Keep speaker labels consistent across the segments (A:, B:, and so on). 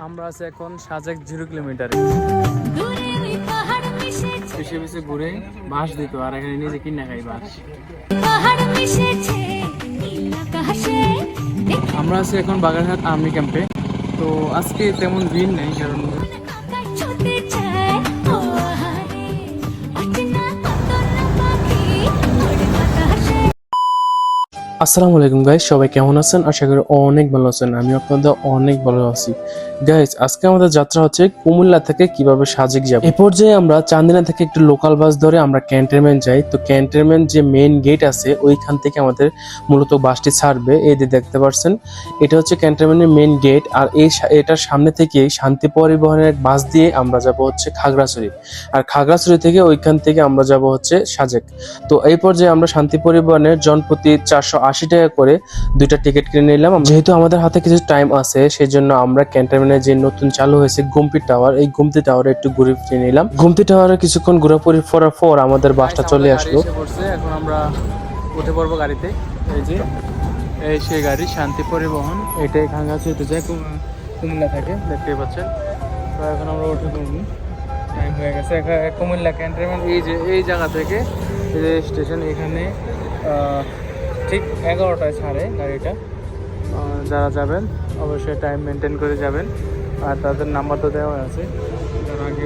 A: আমরা আছি এখন সাজেক 0 কিলোমিটারে। পিছিয়ে পিছিয়ে ঘুরে বাঁশ দিত আর এখানে নিজে কিনা খাই বাঁশ। আমরা আছি এখন বাগেরহাট আর্মি ক্যাম্পে। তো আজকে তেমন ভিড় নেই, কারণ আসসালামু আলাইকুম গাইস, সবাই কেমন আছেন? আশা করি অনেক ভালো আছেন। আমি আপনাদের অনেক ভালো আছি গাইস। আজকে আমাদের যাত্রা হচ্ছে কুমিল্লা থেকে কিভাবে সাজেক যাব। এই পর্যায়ে আমরা চান্দিনা থেকে একটু লোকাল বাস ধরে আমরা ক্যান্টনমেন্ট যাই। তো ক্যান্টনমেন্ট যে মেইন গেট আছে ওইখান থেকে আমাদের মূলত বাসটি ছাড়বে। এই যে দেখতে পাচ্ছেন, এটা হচ্ছে ক্যান্টনমেন্টের মেইন গেট। আর এটার সামনে থেকে শান্তি পরিবহনের এক বাস দিয়ে আমরা যাব হচ্ছে খাগড়াছড়ি। আর খাগড়াছড়ি থেকে ওইখান থেকে আমরা যাব হচ্ছে সাজেক। তো এই পর্যায়ে আমরা শান্তি পরিবহনের জনপ্রতি 480 টাকা করে দুইটা টিকিট কিনে নিলাম। যেহেতু আমাদের হাতে কিছু টাইম আছে, সেই জন্য আমরা ক্যান্টনমেন্টে যে নতুন চালু হয়েছে গুমতি টাওয়ার, এই গুমতি টাওয়ারে একটু ঘুরে ফিরে নিলাম। গুমতি টাওয়ারে কিছুক্ষণ ঘোরাঘুরি করার পর আমাদের বাসটা চলে আসলো। এখন আমরা উঠে পড়বো গাড়িতে। এই যে এই সেই গাড়ি শান্তি পরিবহন, এটাই খাগড়াছড়িতে যায়, কুমিল্লা থেকে দেখতে পাচ্ছেন। তো এখন আমরা উঠে পড়বো, টাইম হয়ে গেছে। কুমিল্লা ক্যান্টনমেন্ট এই যে এই জায়গা থেকে যে স্টেশন, এখানে ঠিক 11টায় ছাড়ে গাড়িটা। যারা যাবেন অবশ্যই টাইম মেনটেন করে যাবেন, আর তাদের নাম্বার তো দেওয়া আছে, যারা আগে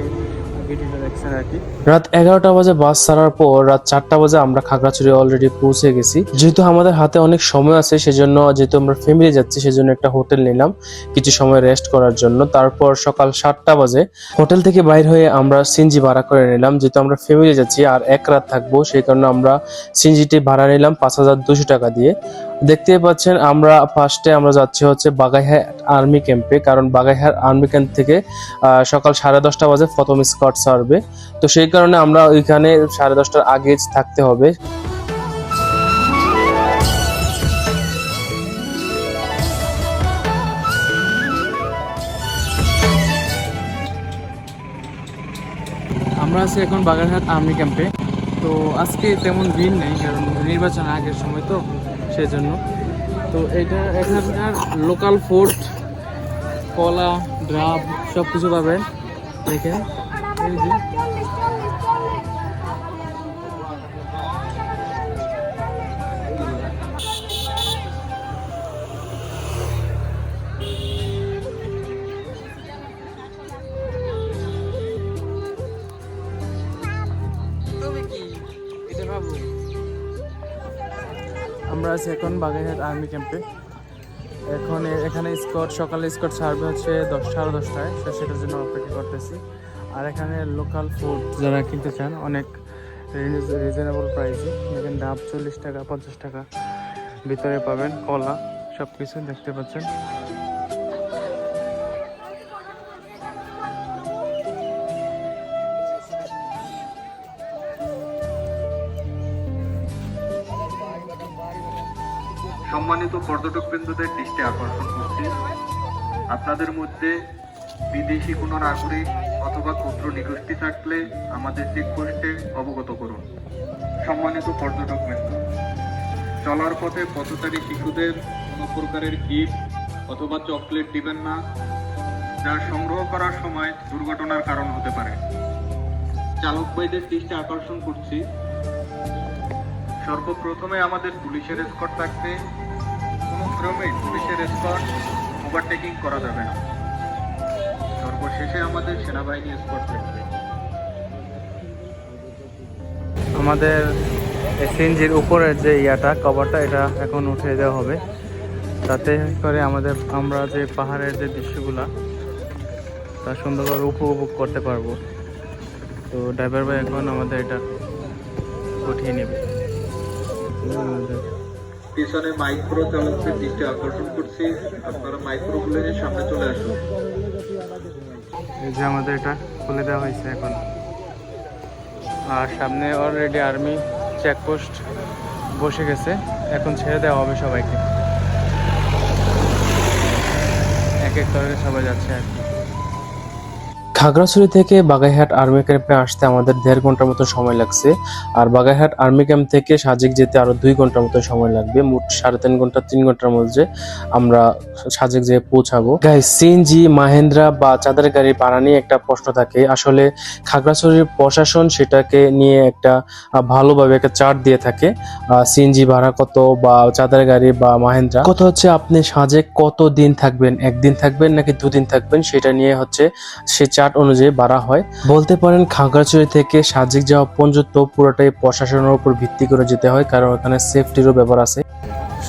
A: ভিডিওটা দেখছেন আর কি। রাত 11টা বাজে বাস ছাড়ার পর রাত 4টা বাজে আমরা খাগড়াছড়ি অলরেডি পৌঁছে গেছি। যেহেতু আমাদের হাতে অনেক সময় আছে, সেজন্য যেহেতু আমরা ফ্যামিলি যাচ্ছি, সেজন্য একটা হোটেল নিলাম কিছু সময় রেস্ট করার জন্য। তারপর সকাল 7টা বাজে হোটেল থেকে বাইর হয়ে আমরা সিএনজি ভাড়া করে নিলাম। যেহেতু আমরা ফ্যামিলি যাচ্ছি আর এক রাত থাকবো, সেই কারণে আমরা সিএনজিটি ভাড়া নিলাম 5200 টাকা দিয়ে। দেখতেই পাচ্ছেন আমরা ফার্স্টে আমরা যাচ্ছি হচ্ছে বাগাইহাট আর্মি ক্যাম্পে, কারণ বাগাইহাট আর্মি ক্যাম্প থেকে সকাল 10:30 বাজে প্রথম স্কট ছাড়বে। তো সেই কারণে আমরা ওইখানে 10:30টার আগে থাকতে হবে। আমরা আছি এখন বাগেরহাট আর্মি ক্যাম্পে। তো আজকে তেমন ভিড় নেই, কারণ নির্বাচন আগের সময় তো সেই জন্য। তো এটা এখানকার লোকাল ফুড, কলা, ডাব সব কিছু পাবেন। দেখেন এই যে আমরা আছি এখন বাগেরহাট আর্মি ক্যাম্পে। এখানে সকালে স্কট ছাড়বে হচ্ছে 10:30টায়, সেটার জন্য অপেক্ষা করতেছি। আর এখানে লোকাল ফুড যারা কিনতে চান অনেক রিজনেবল প্রাইসে, এখানে ডাব 40 টাকা 50 টাকা ভিতরে পাবেন, কলা সব কিছু দেখতে পাচ্ছেন।
B: সম্মানিত পর্যটক বৃন্দদের দৃষ্টি আকর্ষণ করছি, আপনাদের মধ্যে বিদেশি কোনো নাগরিক অথবা ক্ষুদ্র নিগোষ্ঠী থাকলে আমাদের চেকপোস্টে অবগত করুন। সম্মানিত পর্যটক বৃন্দ, চলার পথে পথচারী শিশুদের কোনো প্রকারের গিফট অথবা চকলেট দিবেন না, যা সংগ্রহ করার সময় দুর্ঘটনার কারণ হতে পারে। চালক ভাইদের দৃষ্টি আকর্ষণ করছি, সর্বপ্রথমে আমাদের পুলিশের এসকর্ট থাকবে। কোনো ক্রমে পুলিশের এসকর্ট ওভারটেকিং করা যাবে না। সর্বশেষে আমাদের সেনাবাহিনী এসকর্ট থাকবে।
A: আমাদের সিএনজির উপরের যে কভারটা, এটা এখন উঠে দেওয়া হবে, তাতে করে আমরা যে পাহাড়ের যে দৃশ্যগুলা তা সুন্দরভাবে উপভোগ করতে পারবো। তো ড্রাইভার ভাই এখন আমাদের এটা উঠিয়ে নেবে।
B: পিছনে মাইক্রো চালকদের দৃষ্টি আকর্ষণ করছি, আপনারা মাইক্রোগুলোর সামনে চলে আসুন।
A: এই যে আমাদের এটা খুলে দেওয়া হয়েছে এখন, আর সামনে অলরেডি আর্মি চেকপোস্ট বসে গেছে। এখন ছেড়ে দেওয়া হবে সবাইকে, এক এক করে সবাই যাচ্ছে আর কি। খাগড়াছড়ি থেকে বাগাইহাট আর্মি ক্যাম্পে আসতে আমাদের 1.5 ঘন্টার মতো সময় লাগছে, আর বাগাইহাট আর্মি ক্যাম্প থেকে সাজেক যেতে আরো 2 ঘন্টার মতো সময় লাগবে। মোট 3.5 ঘন্টা 3 ঘন্টার মধ্যে আমরা সাজেক যেয়ে পৌঁছাবো। গাইস, সিএনজি, মাহেন্দ্রা বা চাঁদের গাড়ি ভাড়া নিয়ে একটা প্রশ্ন থাকে। আসলে খাগড়াছড়ির প্রশাসন সেটাকে নিয়ে একটা ভালোভাবে একটা চার্ট দিয়ে থাকে, সিএনজি ভাড়া কত বা চাঁদের গাড়ি বা মাহেন্দ্রা কত। হচ্ছে আপনি সাজেক কত দিন থাকবেন, একদিন থাকবেন নাকি 2 দিন থাকবেন, সেটা নিয়ে হচ্ছে সে চার্ট অনুযায়ী ভাড়া হয়। বলতে পারেন খাগড়াছড়ি থেকে সাজেক যাওয়া পর্যন্ত পুরোটাই প্রশাসনের উপর ভিত্তি করে যেতে হয়, কারণ ওখানে সেফটিরও ব্যাপার আছে।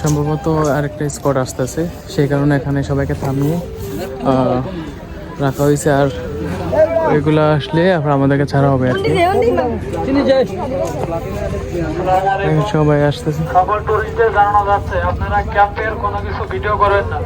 A: সম্ভবত আরেকটা স্কোয়াড আসতেছে, সেই কারণে এখানে সবাইকে থামিয়ে রাখা হয়েছে। আর ওইগুলো আসলে আপনার আমাদেরকে ছাড়া হবে আর কি। সবাই আসতেছে।
C: খবর টুরিস্টদের জানানো যাচ্ছে আপনারা ক্যাম্পের কোনো কিছু ভিডিও করেন না।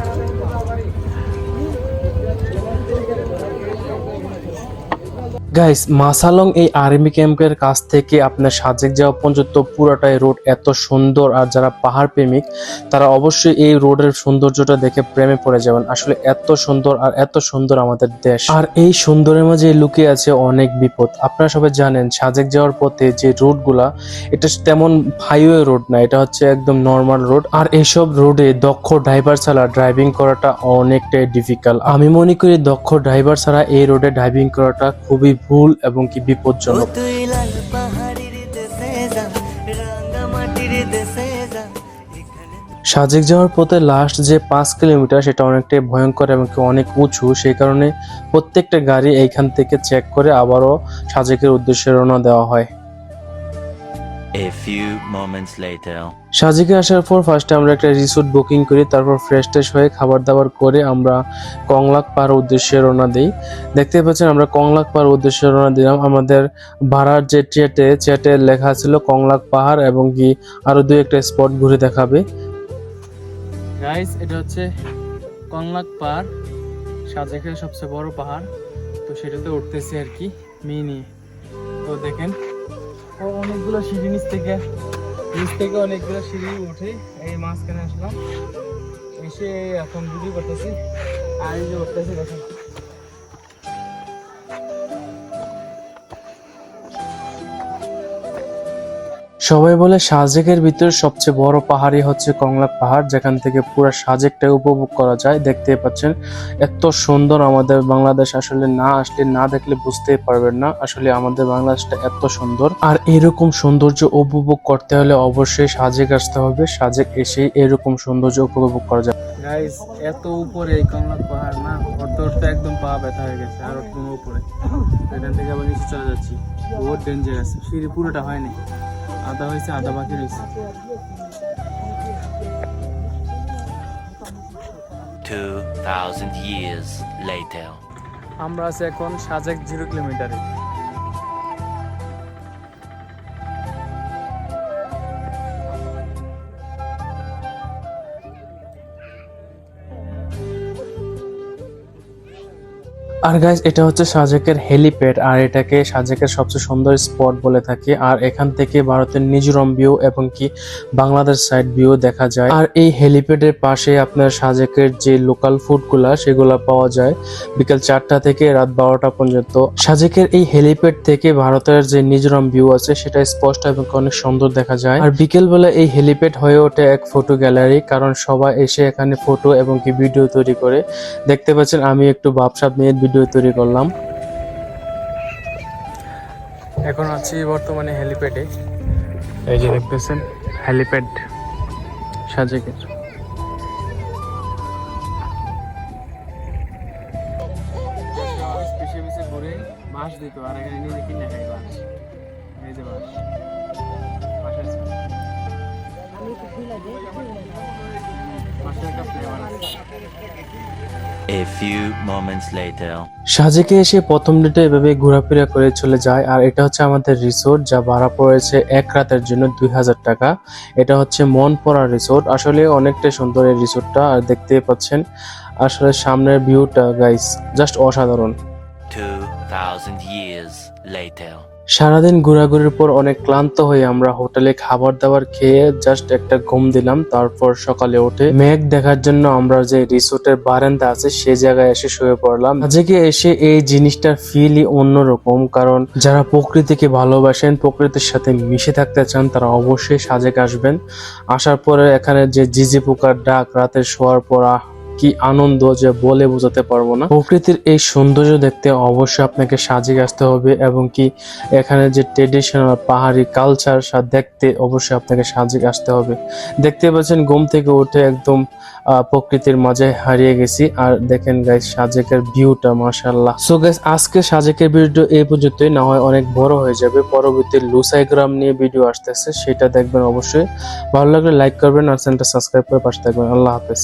A: গাইস, মাসালং এই আর্মি ক্যাম্পের কাছ থেকে আপনার সাজেক যাওয়া পর্যন্ত পুরোটাই রোড এত সুন্দর, আর যারা পাহাড় প্রেমিক তারা অবশ্যই এই রোডের সৌন্দর্যটা দেখে প্রেমে পড়ে যাবেন। আসলে এত সুন্দর, আর এত সুন্দর আমাদের দেশ, আর এই সুন্দরের মাঝে লুকিয়ে আছে অনেক বিপদ। আপনারা সবাই জানেন সাজেক যাওয়ার পথে যে রোডগুলা, এটা তেমন হাইওয়ে রোড না, এটা হচ্ছে একদম নর্মাল রোড। আর এইসব রোডে দক্ষ ড্রাইভার ছাড়া ড্রাইভিং করাটা অনেকটাই ডিফিকাল্ট। আমি মনে করি দক্ষ ড্রাইভার ছাড়া এই রোডে ড্রাইভিং করাটা খুবই ভুল এবং কি বিপজ্জনক। সাজেক যাওয়ার পথে লাস্ট যে 5 কিলোমিটার সেটা অনেকটাই ভয়ঙ্কর এবং কি অনেক উঁচু, সেই কারণে প্রত্যেকটা গাড়ি এইখান থেকে চেক করে আবারও সাজেকের উদ্দেশ্যে রওনা দেওয়া হয়।
D: A few moments later.
A: সাজেকে আসার পর ফার্স্টে আমরা একটা রিসোর্ট বুকিং করি, তারপর ফ্রেশ ট্রেশ হয়ে খাবার দাবার করে আমরা কংলাক পাহাড় উদ্দেশ্যে রওনা দিই। দেখতে পাচ্ছেন আমরা কংলাক পাহাড় উদ্দেশ্যে রওনা দিলাম। আমাদের ভাড়ার যে চ্যাটে লেখা ছিল কংলাক পাহাড় এবং কি আরো 2-1টা স্পট ঘুরে দেখাবে। গাইস, এটা হচ্ছে কংলাক পাহাড়, সাজেকের সবচেয়ে বড় পাহাড়। তো সেটাতে উঠতেছি আর কি মিনি। তো দেখেন অনেকগুলো সিঁড়ি নিচ থেকে অনেকগুলো সিঁড়ি উঠে এই মাঝখানে আসলাম, এসে এখন ভিডিও করতেছি। আর এই যে উঠতেছি দেখেন, সবাই বলে সাজেকের ভিতরে সবচেয়ে বড় পাহাড়ই হচ্ছে কংলাক পাহাড়, যেখান থেকে পুরো সাজেকটা উপভোগ করা যায়। দেখতে পাচ্ছেন এত সুন্দর আমাদের বাংলাদেশ, আসলে না আসলে না দেখলে বুঝতেই পারবেন না আসলে আমাদের বাংলাদেশটা এত সুন্দর। আর এরকম সৌন্দর্য উপভোগ করতে হলে অবশ্যই সাজেক আসতে হবে, সাজেক এসে এরকম সৌন্দর্য উপভোগ করা যায়। গাইস, এত উপরে এই কংলাক পাহাড় না, উঠতে একদম পা ব্যথা হয়ে গেছে। আর একদম উপরে, এখান থেকে আবার নিচে চলে যাচ্ছি, বহুত ডেঞ্জারাস। সিঁড়ি পুরোটা হয়নি, আধা হয়েছে, আধা বাকি রয়েছে।
D: 2000 years later.
A: আমরা আছি এখন সাজেক 0 কিলোমিটারে। আর গাইস, এটা হচ্ছে সাজেকের হেলিপ্যাড, আর এটাকে সাজেকের সবচেয়ে সুন্দর স্পট বলে থাকে। আর এখান থেকে ভারতের মিজোরাম ভিউ এবং কি বাংলাদেশ সাইড ভিউ দেখা যায়। আর এই হেলিপ্যাডের পাশে আপনার সাজেকের যে লোকাল ফুডগুলা সেগুলা পাওয়া যায় বিকেল 4টা থেকে রাত 12টা পর্যন্ত। সাজেকের এই হেলিপ্যাড থেকে ভারতের যে মিজোরাম ভিউ আছে সেটা স্পষ্ট এবং অনেক সুন্দর দেখা যায়। আর বিকেল বেলা এই হেলিপ্যাড হয়ে ওঠে এক ফটো গ্যালারি, কারণ সবাই এসে এখানে ফটো এবং কি ভিডিও তৈরি করে। দেখতে পাচ্ছেন আমি একটু ভাবসাব নিয়ে ভিডিও তৈরি করলাম। এখন আছি বর্তমানে হেলিপ্যাডে, এই যে দেখতেছেন হেলিপ্যাড সাজেকের। ঘুরে বাঁশ দিত, আর এখানে নিজে কিনে খাই বাঁশ, এই যে বাঁশ।
D: A few moments later.
A: সাজেকে এসে প্রথম ডেটে এভাবে ঘোরাফেরা করে চলে যায়। আর এটা হচ্ছে আমাদের রিসোর্ট, যা ভাড়া পড়েছে এক রাতের জন্য 2000 টাকা। এটা হচ্ছে মনপরা রিসোর্ট, আসলে অনেকটাই সুন্দর এই রিসোর্টটা। আর দেখতে পাচ্ছেন আসলে সামনের ভিউটা গাইস জাস্ট অসাধারণ।
D: 2000 years later.
A: সারাদিন ঘোরাঘুরির পর অনেক ক্লান্ত হয়ে আমরা হোটেলে খাবার দাবার খেয়ে জাস্ট একটা ঘুম দিলাম। তারপর সকালে উঠে মেঘ দেখার জন্য আমরা যে রিসোর্টের বারান্দা আছে সে জায়গায় এসে শুয়ে পড়লাম। সাজেকে এসে এই জিনিসটার ফিলই অন্যরকম, কারণ যারা প্রকৃতিকে ভালোবাসেন, প্রকৃতির সাথে মিশে থাকতে চান, তারা অবশ্যই সাজেক আসবেন। আসার পরে এখানে যে ঝিঝি পোকার ডাক রাতে শোয়ার পর কি আনন্দ যে বলে বোঝাতে পারবো না। প্রকৃতির এই সৌন্দর্য দেখতে অবশ্যই আপনাকে সাজেক আসতে হবে, এবং কি এখানে যে ট্রেডিশনাল পাহাড়ি কালচার দেখতে অবশ্যই আপনাকে সাজেক আসতে হবে। দেখতে পাচ্ছেন ঘুম থেকে উঠে একদম প্রকৃতির মাঝে হারিয়ে গেছি। আর দেখেন গাইস সাজেকের ভিউটা মাশাআল্লাহ। সো গাইস আজকে সাজেকের ভিডিও এই পর্যন্তই, না হয় অনেক বড় হয়ে যাবে। পরবর্তী লুসাই গ্রাম নিয়ে ভিডিও আসতেছে, সেটা দেখবেন অবশ্যই। ভালো লাগলে লাইক করবেন আর চ্যানেলটা সাবস্ক্রাইব করে পাশে থাকবেন। আল্লাহ হাফেজ।